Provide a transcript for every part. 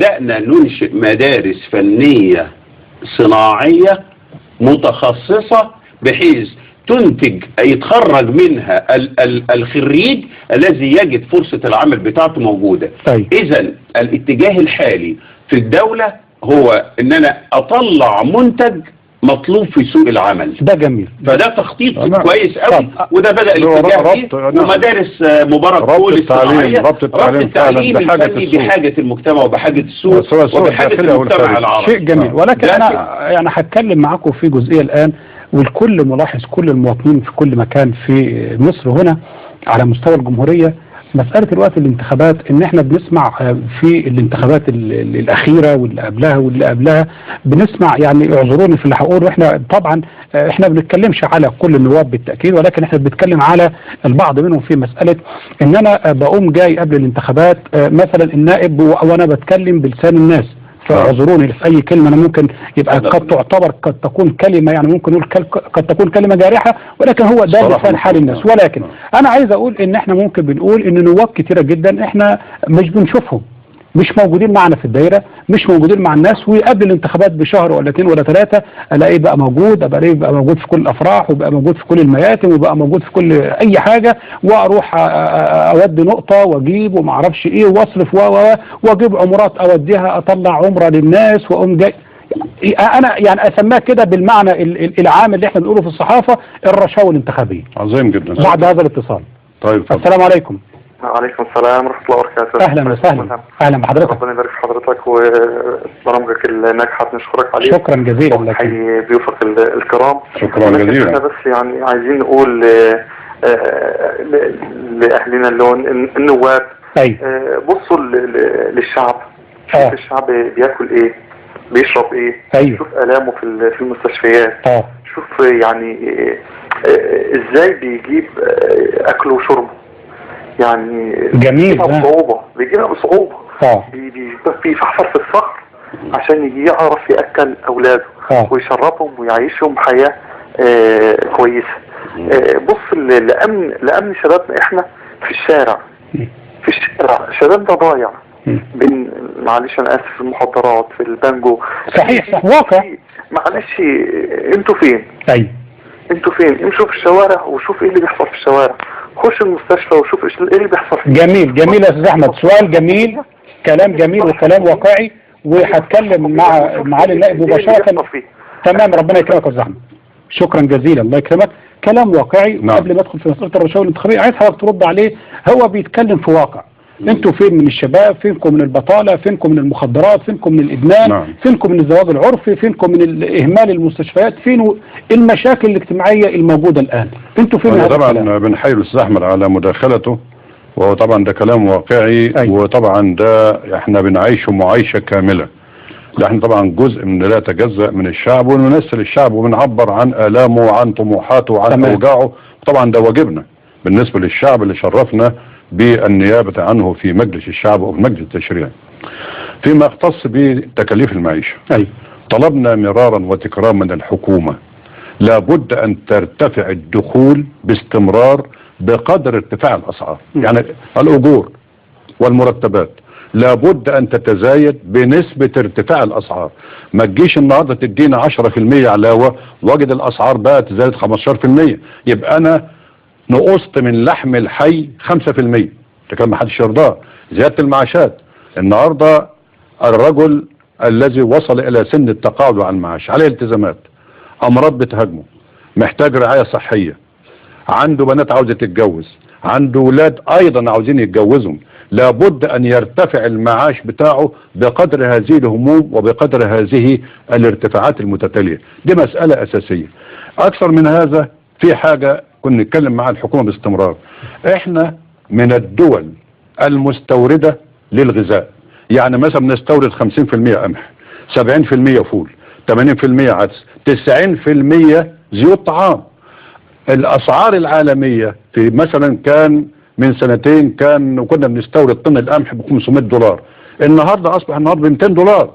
بدأنا ننشئ مدارس فنية صناعية متخصصة بحيث تنتج يتخرج منها الخريج الذي يجد فرصة العمل بتاعته موجودة. إذا الاتجاه الحالي في الدولة هو ان انا اطلع منتج مطلوب في سوق العمل. ده جميل، فده تخطيط كويس قوي، وده بدأ الاتجاه فيه. ومدارس مبارك كل الصناعية، ربط التعليم الفني بحاجة المجتمع وبحاجة السوق وبحاجة المجتمع العربي. شيء جميل، ولكن انا يعني هتكلم معاكم في جزئية الان، والكل ملاحظ، كل المواطنين في كل مكان في مصر هنا على مستوى الجمهورية، مسألة الوقت الانتخابات، ان احنا بنسمع في الانتخابات الاخيرة واللي قبلها واللي قبلها، بنسمع، يعني اعذروني في اللي هقوله، احنا طبعا احنا بنتكلمش على كل النواب بالتأكيد، ولكن احنا بنتكلم على البعض منهم في مسألة ان انا بقوم جاي قبل الانتخابات مثلا النائب وانا بتكلم بلسان الناس، فاعذروني في اي كلمه انا ممكن يبقى قد تعتبر قد تكون كلمه، يعني ممكن نقول قد تكون كلمه جارحه، ولكن هو ده لسان حال الناس. ولكن انا عايز اقول ان احنا ممكن بنقول ان نواب كتيره جدا احنا مش بنشوفهم، مش موجودين معنا في الدايره، مش موجودين مع الناس، وقبل الانتخابات بشهر ولا 2 ولا 3 الاقيه بقى موجود، الاقيه بقى موجود في كل الافراح، وبقى موجود في كل المياتم، وبقى موجود في كل اي حاجه، واروح اودي نقطه واجيب وما اعرفش ايه واصرف واجيب عمرات اوديها، اطلع عمره للناس واقوم جاي. انا يعني اسميها كده بالمعنى العام اللي احنا بنقوله في الصحافه، الرشاوى الانتخابيه. عظيم جدا. بعد هذا الاتصال. طيب السلام عليكم. وعليكم السلام ورحمة الله وبركاته. أهلا وسهلا. أهلا بحضرتك. ربنا يبارك في حضرتك وبرامجك الناجحة، نشكرك عليها. شكرا جزيلا لك. حي ضيوفك الكرام. شكرا جزيلا. احنا بس يعني عايزين نقول لأهلنا النواب، بصوا للشعب، شوف الشعب بياكل ايه، بيشرب ايه، شوف آلامه في المستشفيات، شوف يعني ازاي بيجيب أكله وشربه، يعني جميل، بيجيبها بصعوبة، بيفحفر في الصخر عشان يجي يعرف يأكل أولاده ويشربهم ويعيشهم حياة كويسة. بص لأمن شبابنا، احنا في الشارع شبابنا ضايع بين، معلش انا اسف، في المخدرات، في البانجو. صحيح واقع. معلش انتوا فين؟ انتوا فين؟ امشوا في الشوارع وشوف ايه اللي بيحصل في الشوارع، خش المستشفى وشوف ايه اللي بيحصل فيه. جميل يا استاذ احمد، سؤال جميل، كلام جميل وكلام واقعي، وهتكلم مع معالي النائب مباشرة. تمام، ربنا يكرمك يا استاذ احمد، شكرا جزيلا، الله يكرمك. كلام واقعي. قبل ما ادخل في مسألة الرشاوى الانتخابية عايز حضرتك ترد عليه، هو بيتكلم في واقع. انتوا فين من الشباب؟ فينكم من البطالة؟ فينكم من المخدرات؟ فينكم من الادمان؟ فينكم من الزواج العرفي؟ فينكم من اهمال المستشفيات؟ فين المشاكل الاجتماعية الموجودة الان؟ انتوا فين؟ طبعا بنحيي الاستاذ احمد على مداخلته، وهو طبعا ده كلام واقعي. وطبعا ده احنا بنعيشه معايشة كاملة، احنا طبعا جزء من لا يتجزأ من الشعب، ونمثل الشعب وبنعبر عن آلامه وعن طموحاته وعن اوجاعه. طبعا ده واجبنا بالنسبة للشعب اللي شرفنا بالنيابة عنه في مجلس الشعب وفي مجلس التشريع. فيما يختص بتكاليف المعيشة، طلبنا مرارا وتكرارا من الحكومة لابد أن ترتفع الدخول باستمرار بقدر ارتفاع الأسعار، يعني الأجور والمرتبات لابد أن تتزايد بنسبة ارتفاع الأسعار. ما تجيش النهاردة تدينا 10% علاوة واجد الأسعار بقى تزايد 15%، يبقى أنا نقصت من لحم الحي 5%، ده كان ما حدش يرضاه. زيادة المعاشات، النهارده الرجل الذي وصل الى سن التقاعد عن المعاش عليه التزامات، امراض بتهاجمه، محتاج رعاية صحية، عنده بنات عاوزة تتجوز، عنده ولاد ايضا عاوزين يتجوزهم، لابد ان يرتفع المعاش بتاعه بقدر هذه الهموم وبقدر هذه الارتفاعات المتتالية. دي مسألة اساسية. اكثر من هذا في حاجة كنا نتكلم مع الحكومة باستمرار، احنا من الدول المستوردة للغذاء، يعني مثلا بنستورد 50% قمح، 70% فول، 80% عدس، 90% زيوت طعام. الاسعار العالمية في مثلا كان من سنتين كنا بنستورد طن القمح ب $500، النهارده اصبح النهارده ب $200.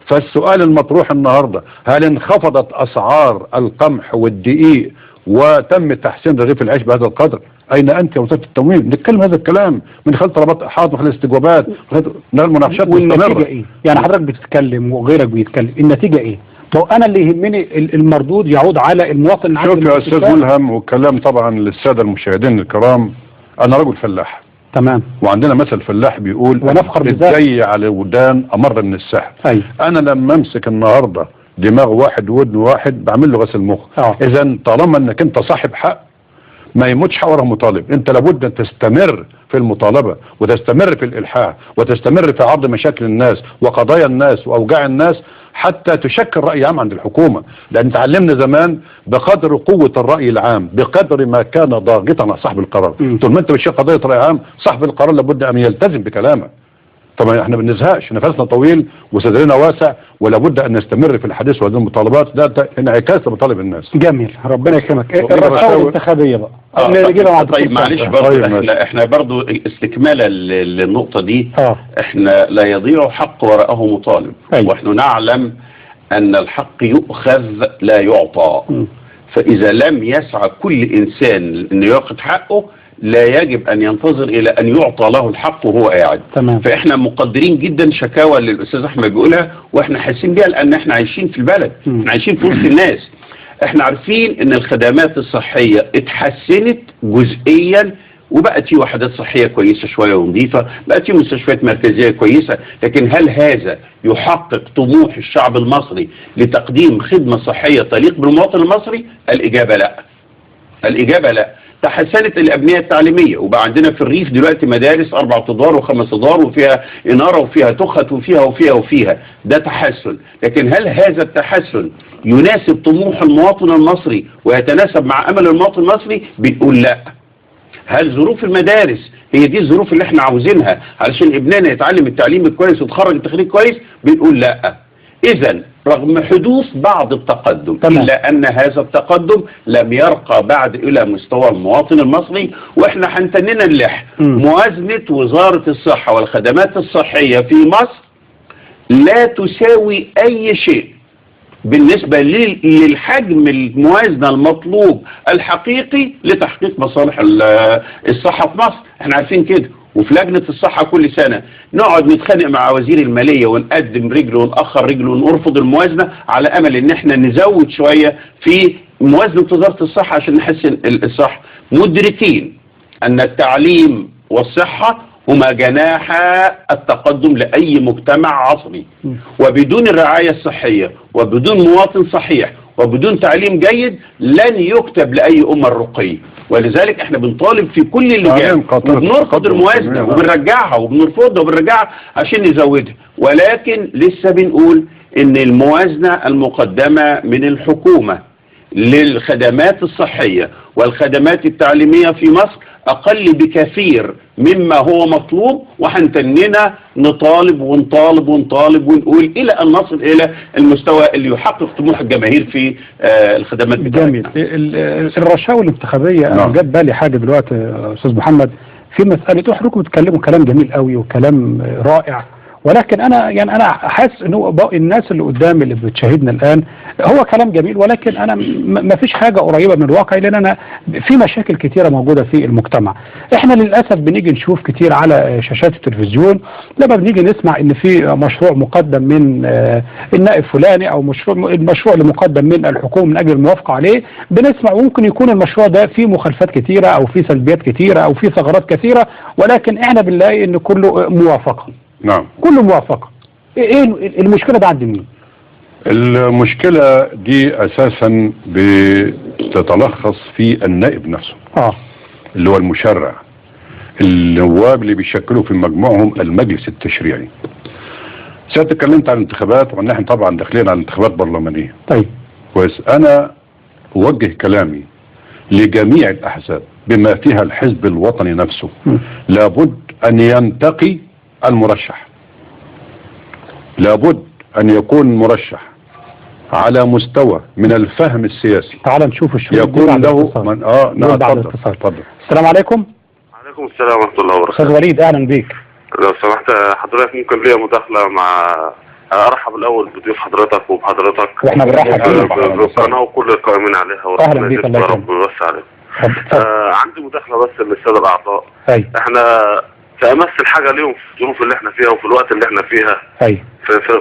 فالسؤال المطروح النهارده، هل انخفضت اسعار القمح والدقيق وتم تحسين رغيف العيش بهذا القدر؟ اين انت يا وزاره التموين؟ نتكلم هذا الكلام من خلال طلبات احاط، من خلال استجوابات، من خلال مناقشات والنتيجه مستمره. ايه؟ يعني حضرتك بتتكلم وغيرك بيتكلم، النتيجه ايه؟ ما هو انا اللي يهمني المردود يعود على المواطن. شوف يا استاذ ملهم، والكلام طبعا للساده المشاهدين الكرام، انا رجل فلاح. تمام. وعندنا مثل فلاح بيقول ونفخر بذلك. الجاي على الودان امر من السحر. أيوة. انا لما امسك النهارده دماغ واحد ودن واحد بعمل له غسل مخ. اذا طالما انك انت صاحب حق ما يموتش حق ورا مطالب، انت لابد ان تستمر في المطالبه وتستمر في الالحاح وتستمر في عرض مشاكل الناس وقضايا الناس واوجاع الناس حتى تشكل رأي عام عند الحكومة. لأن تعلمنا زمان بقدر قوة الرأي العام بقدر ما كان ضاغطا على صاحب القرار. طول ما انت بتشوف قضية رأي عام صاحب القرار لابد أن يلتزم بكلامه. طبعا احنا ما بنزهقش، نفسنا طويل وصدرنا واسع، ولابد ان نستمر في الحديث وهذه المطالبات، ده انعكاس لمطالب الناس. جميل، ربنا يكرمك. الرشاوى الانتخابيه بقى. طيب معلش برضه احنا برضه استكمالا للنقطه دي، احنا لا يضيع حق وراءه مطالب. ونحن نعلم ان الحق يؤخذ لا يعطى. فاذا لم يسعى كل انسان انه ياخذ حقه لا يجب ان ينتظر الى ان يعطى له الحق وهو قاعد. تمام. فاحنا مقدرين جدا شكاوى اللي الاستاذ احمد بيقولها، واحنا حاسين بيها لان احنا عايشين في البلد، احنا عايشين في وسط الناس. احنا عارفين ان الخدمات الصحيه اتحسنت جزئيا وبقت في وحدات صحيه كويسه شويه ونظيفه، بقت في مستشفيات مركزيه كويسه، لكن هل هذا يحقق طموح الشعب المصري لتقديم خدمه صحيه تليق بالمواطن المصري؟ الاجابه لا. الاجابه لا. تحسنت الابنيه التعليميه وبقى عندنا في الريف دلوقتي مدارس 4 ادوار و5 ادوار وفيها اناره وفيها تخت وفيها ده تحسن، لكن هل هذا التحسن يناسب طموح المواطن المصري ويتناسب مع امل المواطن المصري؟ بنقول لا. هل ظروف المدارس هي دي الظروف اللي احنا عاوزينها علشان ابننا يتعلم التعليم الكويس ويتخرج التخريج كويس؟ بنقول لا. اذا رغم حدوث بعض التقدم إلا أن هذا التقدم لم يرقى بعد إلى مستوى المواطن المصري، وإحنا هنتننا نلح. موازنة وزارة الصحة والخدمات الصحية في مصر لا تساوي أي شيء بالنسبة للحجم الموازنة المطلوب الحقيقي لتحقيق مصالح الصحة في مصر. احنا عارفين كده، وفي لجنة الصحة كل سنة نقعد نتخانق مع وزير المالية ونقدم رجل ونأخر رجل ونرفض الموازنة على أمل إن احنا نزود شوية في موازنة وزارة الصحة عشان نحسن الصحة، مدركين أن التعليم والصحة هما جناحا التقدم لأي مجتمع عصري، وبدون الرعاية الصحية وبدون مواطن صحيح وبدون تعليم جيد لن يكتب لأي أمة الرقي. ولذلك احنا بنطالب في كل اللجان وبنرفض الموازنة وبنرجعها وبنرفضها وبنرجعها عشان نزودها، ولكن لسه بنقول ان الموازنة المقدمة من الحكومة للخدمات الصحية والخدمات التعليمية في مصر أقل بكثير مما هو مطلوب، وهنتننا نطالب ونطالب ونطالب ونقول إلى أن نصل إلى المستوى اللي يحقق طموح الجماهير في الخدمات جميل. الرشاوى الانتخابية أنا جاب بالي حاجة دلوقتي يا أستاذ محمد في مسألة، حضراتكم بتتكلموا كلام جميل قوي وكلام رائع، ولكن انا حاسس ان الناس اللي قدامي اللي بتشاهدنا الان هو كلام جميل، ولكن انا ما فيش حاجه قريبه من الواقع، لان انا في مشاكل كتيره موجوده في المجتمع. احنا للاسف بنيجي نشوف كتير على شاشات التلفزيون لما بنيجي نسمع ان في مشروع مقدم من النائب فلاني او المشروع اللي مقدم من الحكومه من اجل الموافقه عليه، بنسمع ممكن يكون المشروع ده فيه مخالفات كتيره او فيه سلبيات كتيره او فيه ثغرات كثيره، ولكن احنا بنلاقي ان كله موافقه. نعم. كله موافقة. ايه المشكلة ده عند مين؟ المشكلة دي اساسا بتتلخص في النائب نفسه. اللي هو المشرع. النواب اللي بيشكلوا في مجموعهم المجلس التشريعي. ساعتها اتكلمت عن الانتخابات وان احنا طبعا داخلين على انتخابات برلمانية. طيب. كويس. انا اوجه كلامي لجميع الاحزاب بما فيها الحزب الوطني نفسه. لابد ان ينتقي المرشح، لابد ان يكون مرشح على مستوى من الفهم السياسي. تعال نشوف الشروط يكون له من نعم. اتفضل. السلام عليكم. وعليكم السلام ورحمه الله وبركاته. استاذ وليد اهلا بيك. لو سمحت حضرتك ممكن ليا مداخله مع ارحب الاول بضيوف حضرتك وبحضرتك واحنا بنرحب بالقناه وكل القائمين عليها اهلا بيك. الله يكرمك. ويوسع عليك. عندي مداخلة بس للسادة الأعضاء. احنا في أمس الحاجة ليهم في الظروف اللي احنا فيها وفي الوقت اللي احنا فيها. في